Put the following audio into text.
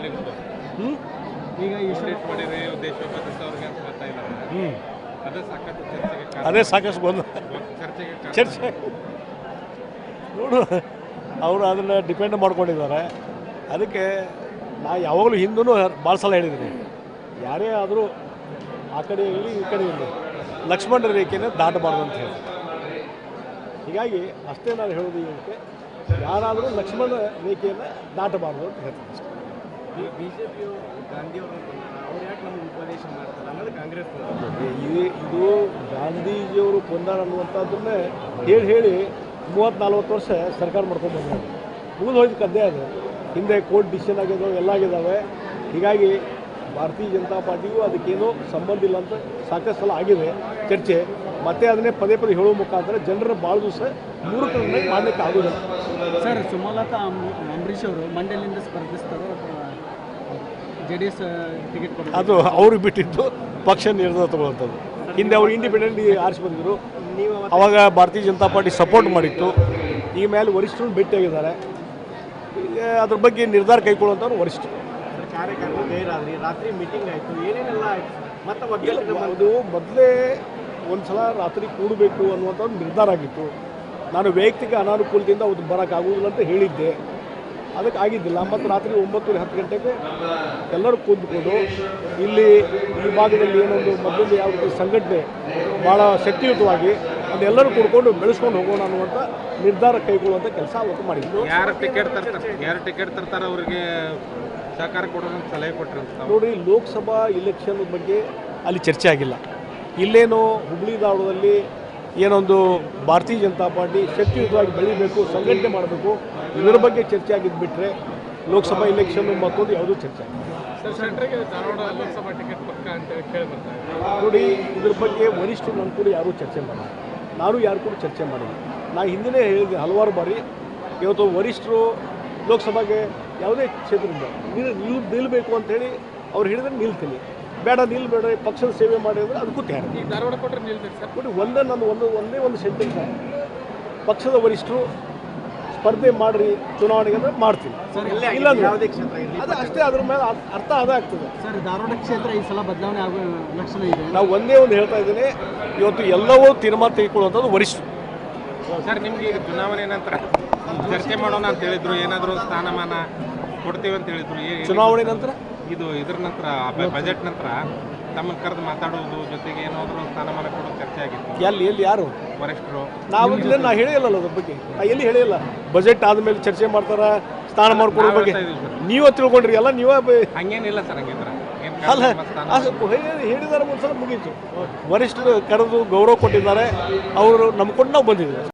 ನಿಮ್ದು ಈಗ ಮಾಡಿರಿ ದೇಶೋಪದೇಶ ಅವ್ರಿಗೆ ಅಂತ ಹೇಳ್ತಾ ಇದ್ದಾರೆ. ಅದೇ ಸಾಕಷ್ಟು ಚರ್ಚೆಗೆ ಅದೇ ಸಾಕಷ್ಟು ಬಂದು ಚರ್ಚೆ ನೋಡು ಅವರು ಅದನ್ನು ಡಿಪೆಂಡ್ ಮಾಡ್ಕೊಂಡಿದ್ದಾರೆ. ಅದಕ್ಕೆ ನಾ ಯಾವಾಗಲೂ ಹಿಂದೂ ಭಾಳ ಸಲ ಹೇಳಿದ್ದೀನಿ, ಯಾರೇ ಆದರೂ ಆ ಕಡೆ ಇರಲಿ ಈ ಕಡೆ ಇರಲಿ ಲಕ್ಷ್ಮಣ ರೇಖೆಯನ್ನು ದಾಟಬಾರ್ದು ಅಂತ ಹೇಳಿ. ಹೀಗಾಗಿ ಅಷ್ಟೇ ನಾನು ಹೇಳೋದು ಇದಕ್ಕೆ, ಯಾರಾದರೂ ಲಕ್ಷ್ಮಣ ರೇಖೆಯನ್ನು ದಾಟಬಾರ್ದು ಅಂತ ಹೇಳ್ತೀನಿ ಅಷ್ಟೇ. ಬಿಜೆಪಿಯವರು ಗಾಂಧಿಯವರು ಅವ್ರು ಯಾಕೆ ನಮಗೆ ಉಪದೇಶ ಮಾಡ್ತಾರೆ ಅನ್ನೋದು ಕಾಂಗ್ರೆಸ್ ಇದು ಗಾಂಧೀಜಿಯವರು ಕೊಂದಾರ ಅನ್ನುವಂಥದ್ದನ್ನೇ ಹೇಳಿ 30-40 ವರ್ಷ ಸರ್ಕಾರ ಮಾಡ್ಕೊಂಡು ಬಂದರು. ಮುಗಿದು ಹೋಯ್ತು ಕದ್ದೆ ಅದು. ಹಿಂದೆ ಕೋರ್ಟ್ ಡಿಸಿಷನ್ ಆಗಿದ್ದಾವೆ, ಎಲ್ಲ ಆಗಿದ್ದಾವೆ. ಹೀಗಾಗಿ ಭಾರತೀಯ ಜನತಾ ಪಾರ್ಟಿಗೂ ಅದಕ್ಕೇನೋ ಸಂಬಂಧ ಇಲ್ಲ ಅಂತ ಸಾಕಷ್ಟು ಸಲ ಆಗಿದೆ ಚರ್ಚೆ. ಮತ್ತೆ ಅದನ್ನೇ ಪದೇ ಹೇಳುವ ಮುಖಾಂತರ ಜನರ ಭಾಳ ದಿವಸ ಮೂರ್ಖರನ್ನಾಗಿ ಮಾಡಲಿಕ್ಕೆ ಆಗೋದಿಲ್ಲ. ಸರ್, ಸುಮಲತಾ ಅಂಬರೀಷ್ ಅವರು ಮಂಡ್ಯದಿಂದ ಸ್ಪರ್ಧಿಸ್ತಾರೋ JDS ಟಿಕೆಟ್ ಕೊಡ್ತಾರೆ? ಅದು ಅವ್ರಿಗೆ ಬಿಟ್ಟಿದ್ದು ಪಕ್ಷ ನಿರ್ಧಾರ ತಗೊಳ್ಳುವಂಥದ್ದು. ಹಿಂದೆ ಅವರು ಇಂಡಿಪೆಂಡೆಂಟ್ ಆರಿಸಿ ಬಂದಿದ್ರು, ಅವಾಗ ಭಾರತೀಯ ಜನತಾ ಪಾರ್ಟಿ ಸಪೋರ್ಟ್ ಮಾಡಿತ್ತು. ಈ ಮೇಲೆ ವರಿಷ್ಠರು ಭೇಟಿಯಾಗಿದ್ದಾರೆ. ಈಗ ಅದ್ರ ಬಗ್ಗೆ ನಿರ್ಧಾರ ಕೈಗೊಳ್ಳುವಂಥವ್ರು ವರಿಷ್ಠರು. ಕಾರ್ಯಕರ್ತರು ಗೈರಾದ್ರಿ, ರಾತ್ರಿ ಮೀಟಿಂಗ್ ಆಯಿತು, ಏನೇನೆಲ್ಲ ಆಯಿತು. ಮತ್ತೆ ಅದು ಮೊದಲೇ ಒಂದು ಸಲ ರಾತ್ರಿ ಕೂಡಬೇಕು ಅನ್ನುವಂಥದ್ದು ನಿರ್ಧಾರ ಆಗಿತ್ತು. ನಾನು ವೈಯಕ್ತಿಕ ಅನಾನುಕೂಲದಿಂದ ಅವ್ರು ಬರೋಕ್ಕಾಗೋದಿಲ್ಲ ಅಂತ ಹೇಳಿದ್ದೆ. ಅದಕ್ಕೆ ಆಗಿದ್ದಿಲ್ಲ. ಮತ್ತು ರಾತ್ರಿ 9-10 ಗಂಟೆಗೆ ಎಲ್ಲರೂ ಕೂತ್ಕೊಂಡು ಇಲ್ಲಿ ಈ ಭಾಗದಲ್ಲಿ ಏನೊಂದು ಮೊದಲಿಂದ ಯಾವ ರೀತಿ ಸಂಘಟನೆ ಭಾಳ ಶಕ್ತಿಯುತವಾಗಿ ಅದೆಲ್ಲರೂ ಕೂಡ್ಕೊಂಡು ಬೆಳೆಸ್ಕೊಂಡು ಹೋಗೋಣ ಅನ್ನುವಂಥ ನಿರ್ಧಾರ ಕೈಗೊಳ್ಳುವಂಥ ಕೆಲಸ ಅವತ್ತು ಮಾಡಿದ್ದು. ಯಾರು ಟಿಕೆಟ್ ತರ್ತಾರೆ ಅವರಿಗೆ ಸಹಕಾರ ಕೊಡೋದು ಸಲಹೆ ಕೊಟ್ಟರೆ ನೋಡಿ, ಲೋಕಸಭಾ ಇಲೆಕ್ಷನ್ ಬಗ್ಗೆ ಅಲ್ಲಿ ಚರ್ಚೆ ಆಗಿಲ್ಲ. ಇಲ್ಲೇನು ಹುಬ್ಬಳ್ಳಿ ಧಾರವಾಡದಲ್ಲಿ ಏನೊಂದು ಭಾರತೀಯ ಜನತಾ ಪಾರ್ಟಿ ಶಕ್ತಿಯುತವಾಗಿ ಬೆಳಿಬೇಕು, ಸಂಘಟನೆ ಮಾಡಬೇಕು, ಇದರ ಬಗ್ಗೆ ಚರ್ಚೆ ಆಗಿದ್ದು ಬಿಟ್ಟರೆ ಲೋಕಸಭಾ ಇಲೆಕ್ಷನ್ ಮತ್ತೊಂದು ಯಾವುದೂ ಚರ್ಚೆ ಆಗಿಲ್ಲ. ಲೋಕಸಭಾ ಟಿಕೆಟ್ ಪಕ್ಕ ಅಂತ ಕೇಳಿ ಬರ್ತಾರೆ. ನೋಡಿ, ಇದ್ರ ಬಗ್ಗೆ ವರಿಷ್ಠರು ನನ್ನ ಕೂಡ ಯಾರೂ ಚರ್ಚೆ ಮಾಡಿಲ್ಲ, ನಾನು ಯಾರು ಕೂಡ ಚರ್ಚೆ ಮಾಡಿಲ್ಲ. ನಾನು ಹಿಂದಿನೇ ಹೇಳಿದೆ ಹಲವಾರು ಬಾರಿ, ಇವತ್ತು ವರಿಷ್ಠರು ಲೋಕಸಭೆಗೆ ಯಾವುದೇ ಕ್ಷೇತ್ರದಿಂದ ನಿಲ್ಲಬೇಕು ಅಂತೇಳಿ ಅವ್ರು ಹೇಳಿದ್ರೆ ನಿಲ್ತೀನಿ, ಬೇಡ ನಿಲ್ಬೇಡ ಪಕ್ಷದ ಸೇವೆ ಮಾಡಿ ಅಂದರೆ ಅದಕ್ಕೂ ತಯಾರು. ಈಗ ಧಾರವಾಡ ಕೊಟ್ಟರೆ ನಿಲ್ಬೇಕು ಸರ್. ನೋಡಿ, ಒಂದೇ ಒಂದು ಸೆಂಟೆನ್ಸ್, ಪಕ್ಷದ ವರಿಷ್ಠರು ಸ್ಪರ್ಧೆ ಮಾಡಿರಿ ಚುನಾವಣೆಗೆ ಅಂದರೆ ಮಾಡ್ತೀನಿ, ಇಲ್ಲ ಯಾವುದೇ ಕ್ಷೇತ್ರ ಇರಲಿ ಅದು ಅಷ್ಟೇ. ಅದ್ರ ಮೇಲೆ ಅರ್ಥ ಅದೇ ಆಗ್ತದೆ. ಸರ್, ಧಾರವಾಡ ಕ್ಷೇತ್ರ ಈ ಸಲ ಬದಲಾವಣೆ ಆಗೋ ಲಕ್ಷಣ ಇದೆ. ನಾವು ಒಂದೇ ಒಂದು ಹೇಳ್ತಾ ಇದ್ದೀನಿ, ಇವತ್ತು ಎಲ್ಲವೂ ತೀರ್ಮಾನ ತೆಗೆದುಕೊಳ್ಳುವಂಥದ್ದು ವರಿಷ್ಠರು. ಸರ್, ನಿಮ್ಗೆ ಈಗ ಚುನಾವಣೆ ನಂತರ ಚರ್ಚೆ ಮಾಡೋಣ ಅಂತ ಹೇಳಿದ್ರು, ಏನಾದರೂ ಸ್ಥಾನಮಾನ ಕೊಡ್ತೀವಿ ಅಂತ ಹೇಳಿದ್ರು. ಚುನಾವಣೆ ನಂತರ ಇದ್ರ ನಂತರ ಬಜೆಟ್ ನಂತರ ತಮ್ಮನ್ನು ಕರೆದು ಮಾತಾಡೋದು, ಜೊತೆಗೆ ಏನಾದರೂ ಸ್ಥಾನಮಾನ ಕೊಡೋ ಚರ್ಚೆ ಆಗಿತ್ತು. ಎಲ್ಲಿ ಯಾರು ವರಿಷ್ಠರು ನಾ ಹೇಳಿಲ್ಲ ಅದ್ರ ಬಗ್ಗೆ, ನಾ ಎಲ್ಲಿ ಹೇಳಿಲ್ಲ. ಬಜೆಟ್ ಆದಮೇಲೆ ಚರ್ಚೆ ಮಾಡ್ತಾರ, ಸ್ಥಾನಮಾನ ಕೊಡೋ ಬಗ್ಗೆ ನೀವೇ ತಿಳ್ಕೊಂಡ್ರಿ ಎಲ್ಲ ನೀವೇ. ಹಂಗೇನಿಲ್ಲ ಸರ್, ಹಂಗಿದ್ರೆ ಅಲ್ಲ, ಹೇಳಿದಾರೆ ಒಂದ್ಸಲ ಮುಗೀತು. ವರಿಷ್ಠರು ಕರೆದು ಗೌರವ ಕೊಟ್ಟಿದ್ದಾರೆ, ಅವರು ನಂಬ್ಕೊಂಡು ನಾವು ಬಂದಿದ್ದೀವಿ.